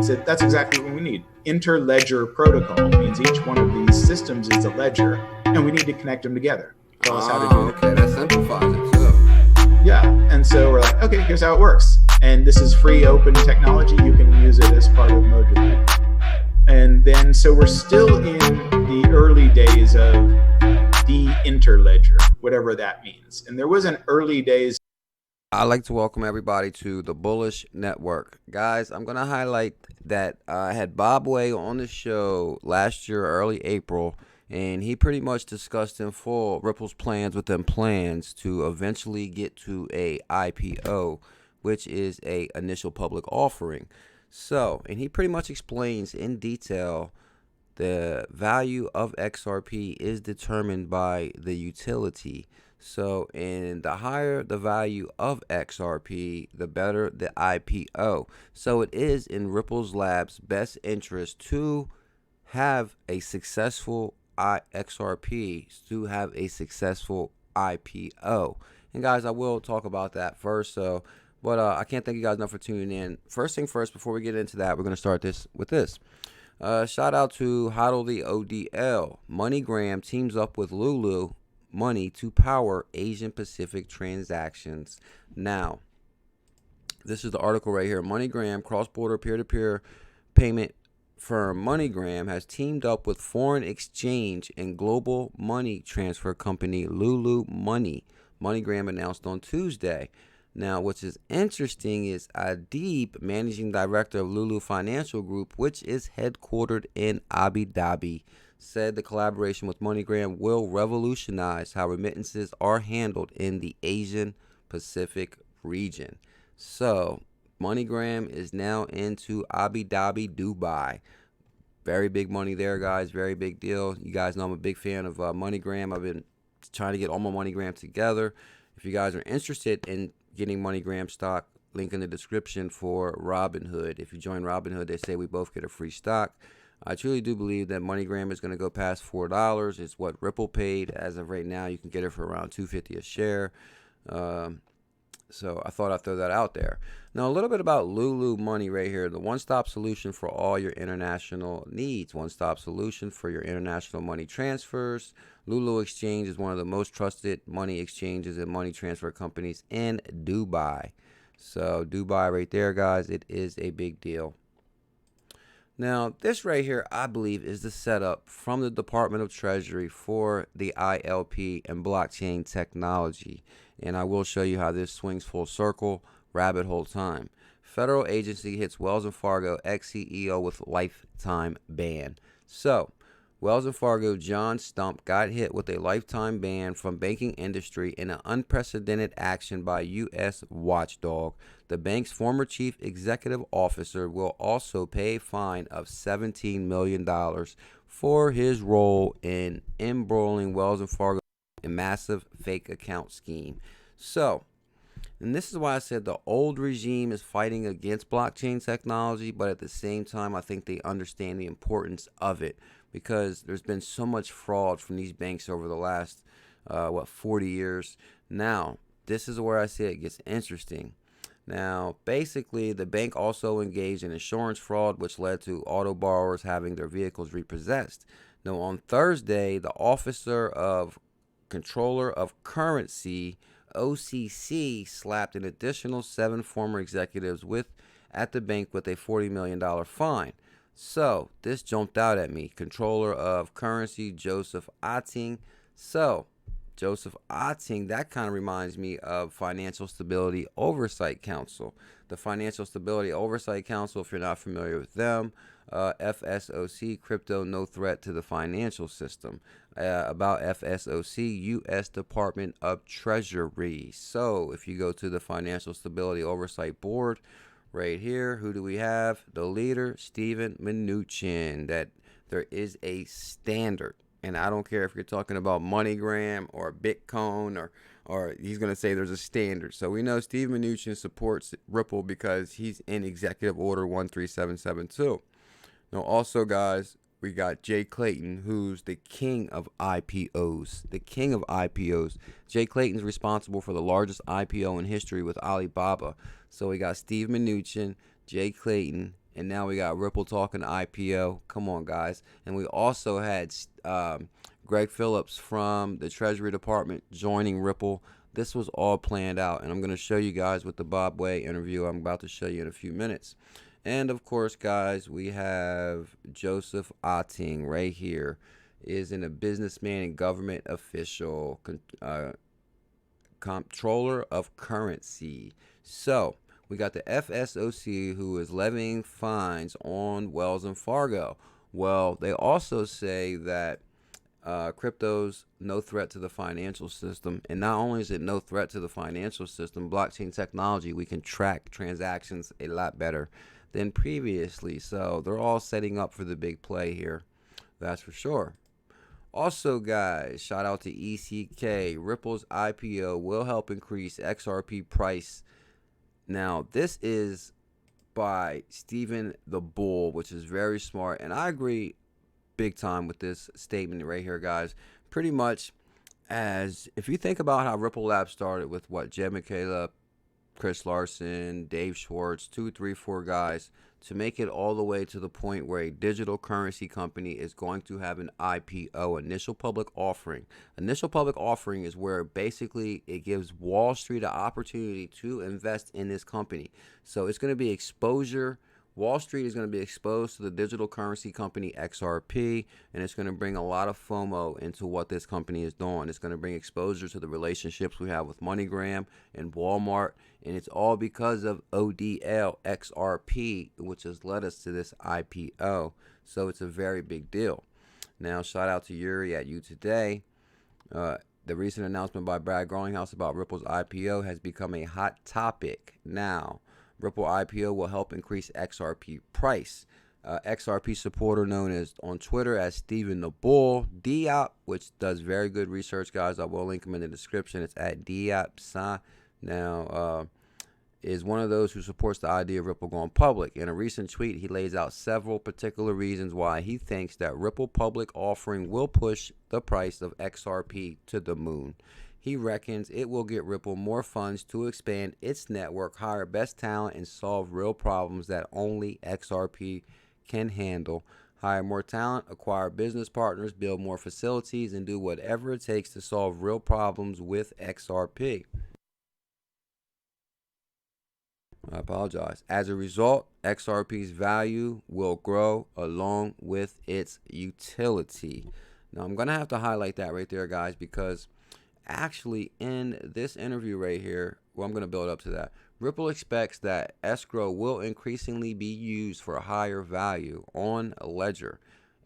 that's exactly what we need. Interledger protocol means each one of these systems is a ledger, and we need to connect them together. Tell us how to do it. Okay, that simplifies it too. Yeah, and so we're like, okay, here's how it works. And this is free, open technology. You can use it as part of MoneyGram. And then, so we're still in the early days of the interledger, whatever that means. And there was an early days. I'd like to welcome everybody to the Bullish Network. Guys, I'm going to highlight that I had Bob Way on the show last year, early April, and he pretty much discussed in full Ripple's plans within plans to eventually get to a IPO, which is a initial public offering. So, and he pretty much explains in detail the value of XRP is determined by the utility. So, and the higher the value of XRP, the better the IPO. So, it is in Ripple's Lab's best interest to have a successful XRP, to have a successful IPO. And guys, I will talk about that first. But I can't thank you guys enough for tuning in. First thing first, before we get into that, we're going to start this with this. Shout out to Hodl the ODL. MoneyGram teams up with LuLu Money to power Asian Pacific transactions. Now, this is the article right here. MoneyGram, cross-border peer-to-peer payment firm MoneyGram, has teamed up with foreign exchange and global money transfer company LuLu Money. MoneyGram announced on Tuesday. Now, what is interesting is Adib, managing director of LuLu Financial Group, which is headquartered in Abu Dhabi, said the collaboration with MoneyGram will revolutionize how remittances are handled in the Asian Pacific region. So, MoneyGram is now into Abu Dhabi, Dubai. Very big money there, guys. Very big deal. You guys know I'm a big fan of MoneyGram. I've been trying to get all my MoneyGram together. If you guys are interested in getting MoneyGram stock, link in the description for Robinhood. If you join Robinhood, they say we both get a free stock. I truly do believe that MoneyGram is going to go past $4. It's what Ripple paid. As of right now, you can get it for around $2.50 a share. So I thought I'd throw that out there. Now, a little bit about LuLu Money right here. The one-stop solution for all your international needs. One-stop solution for your international money transfers. LuLu Exchange is one of the most trusted money exchanges and money transfer companies in Dubai. So Dubai right there, guys, it is a big deal. Now, this right here, I believe, is the setup from the Department of Treasury for the ILP and blockchain technology. And I will show you how this swings full circle, rabbit hole time. Federal agency hits Wells and Fargo ex-CEO with lifetime ban. So, Wells and Fargo John Stump got hit with a lifetime ban from banking industry in an unprecedented action by U.S. watchdog. The bank's former chief executive officer will also pay a fine of $17 million for his role in embroiling Wells and Fargo in a massive fake account scheme. So, and this is why I said the old regime is fighting against blockchain technology, but at the same time, I think they understand the importance of it, because there's been so much fraud from these banks over the last, 40 years. Now, this is where I say it gets interesting. Now, basically, the bank also engaged in insurance fraud, which led to auto borrowers having their vehicles repossessed. Now, on Thursday, the Officer of Controller of Currency, OCC, slapped an additional 7 former executives at the bank with a $40 million fine. So, this jumped out at me. Controller of Currency, Joseph Otting. So, Joseph Otting, that kind of reminds me of Financial Stability Oversight Council. The Financial Stability Oversight Council, if you're not familiar with them, FSOC, Crypto No Threat to the Financial System. About FSOC, U.S. Department of Treasury. So, if you go to the Financial Stability Oversight Board, right here, who do we have? The leader, Steven Mnuchin, that there is a standard. And I don't care if you're talking about MoneyGram or Bitcoin or he's going to say there's a standard. So we know Steve Mnuchin supports Ripple because he's in Executive Order 13772. Now also, guys, we got Jay Clayton, who's the king of IPOs. The king of IPOs. Jay Clayton's responsible for the largest IPO in history with Alibaba. So we got Steve Mnuchin, Jay Clayton, and now we got Ripple talking IPO. Come on, guys. And we also had Greg Phillips from the Treasury Department joining Ripple. This was all planned out, and I'm going to show you guys with the Bob Way interview I'm about to show you in a few minutes. And of course, guys, we have Joseph Otting right here, is a businessman and government official, comptroller of currency. So we got the FSOC, who is levying fines on Wells and Fargo. Well, they also say that crypto's no threat to the financial system. And not only is it no threat to the financial system, blockchain technology, we can track transactions a lot better than previously. So they're all setting up for the big play here. That's for sure. Also, guys, shout out to ECK. Ripple's IPO will help increase XRP price. Now, this is by Stephen the Bull, which is very smart. And I agree big time with this statement right here, guys. Pretty much, as if you think about how Ripple Labs started with what, Jed McCaleb, Chris Larson, Dave Schwartz, 2, 3, 4 guys, to make it all the way to the point where a digital currency company is going to have an IPO, initial public offering. Initial public offering is where basically it gives Wall Street an opportunity to invest in this company. So it's going to be exposure. Wall Street is going to be exposed to the digital currency company XRP, and it's going to bring a lot of FOMO into what this company is doing. It's going to bring exposure to the relationships we have with MoneyGram and Walmart, and it's all because of ODL XRP, which has led us to this IPO. So it's a very big deal. Now, shout out to Yuri at You Today. The recent announcement by Brad Growinghouse about Ripple's IPO has become a hot topic now. Ripple IPO will help increase XRP price. XRP supporter known as on Twitter as Stephen the Bull, Diop, which does very good research, guys. I will link him in the description. It's at Diop. Now, is one of those who supports the idea of Ripple going public. In a recent tweet, he lays out several particular reasons why he thinks that Ripple public offering will push the price of XRP to the moon. He reckons it will get Ripple more funds to expand its network, hire best talent, and solve real problems that only XRP can handle. Hire more talent, acquire business partners, build more facilities, and do whatever it takes to solve real problems with XRP. I apologize. As a result, XRP's value will grow along with its utility. Now, I'm going to have to highlight that right there, guys, because actually in this interview right here, well, I'm going to build up to that. Ripple expects that escrow will increasingly be used for higher value on ledger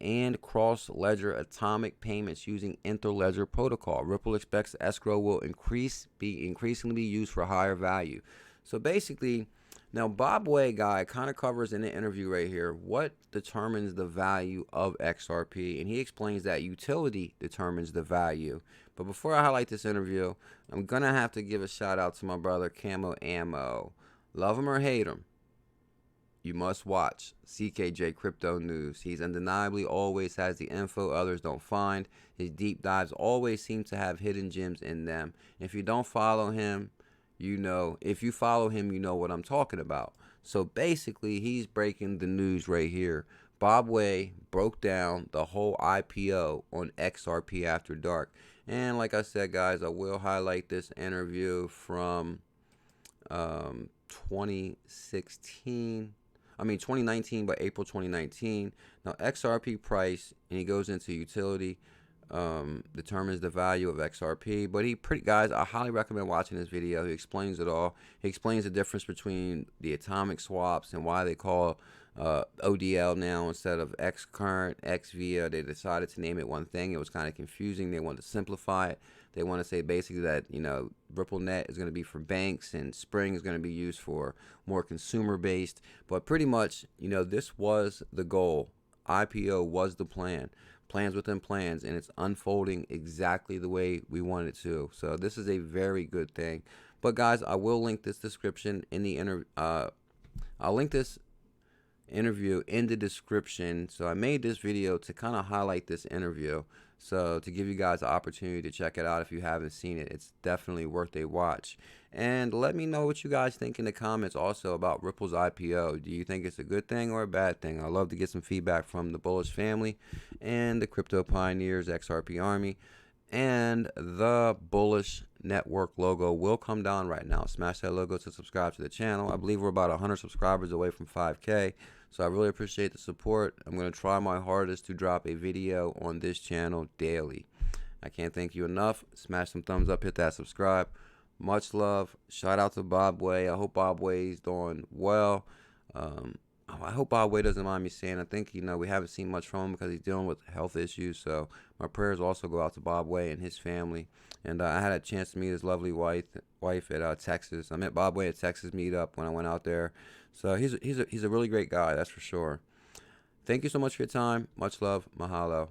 and cross-ledger atomic payments using interledger protocol. Ripple expects escrow will increasingly be used for higher value. So basically, now Bob Way guy kind of covers in the interview right here what determines the value of XRP, and he explains that utility determines the value. But before I highlight this interview, I'm gonna have to give a shout out to my brother CAMMO Ammo. Love him or hate him, you must watch CKJ Crypto News. He's undeniably always has the info others don't find. His deep dives always seem to have hidden gems in them. If you don't follow him, you know, if you follow him, you know what I'm talking about. So basically, he's breaking the news right here. Bob Way broke down the whole IPO on XRP After Dark. And like I said, guys, I will highlight this interview from 2019, but April 2019. Now, XRP price, and he goes into utility, determines the value of XRP. But guys, I highly recommend watching this video. He explains it all. He explains the difference between the atomic swaps and why they call ODL now instead of X current, X via. They decided to name it one thing. It was kind of confusing. They wanted to simplify it. They want to say basically that, you know, RippleNet is going to be for banks and Spring is going to be used for more consumer based. But pretty much, you know, this was the goal. IPO was the plan. Plans within plans, and it's unfolding exactly the way we want it to. So this is a very good thing. But guys, I will link this description in the I'll link this interview in the description. So I made this video to kind of highlight this interview. So to give you guys the opportunity to check it out if you haven't seen it, it's definitely worth a watch. And let me know what you guys think in the comments also about Ripple's IPO. Do you think it's a good thing or a bad thing? I'd love to get some feedback from the Bullish family and the Crypto Pioneers XRP Army. And the Bullish Network logo will come down right now. Smash that logo to subscribe to the channel. I believe we're about 100 subscribers away from 5K. So I really appreciate the support. I'm going to try my hardest to drop a video on this channel daily. I can't thank you enough. Smash some thumbs up, hit that subscribe. Much love. Shout out to Bob Way. I hope Bob Way is doing well. I hope Bob Way doesn't mind me saying. I think, we haven't seen much from him because he's dealing with health issues. So my prayers also go out to Bob Way and his family. And I had a chance to meet his lovely wife at Texas. I met Bob Way at Texas meetup when I went out there. So he's a really great guy, that's for sure. Thank you so much for your time. Much love. Mahalo.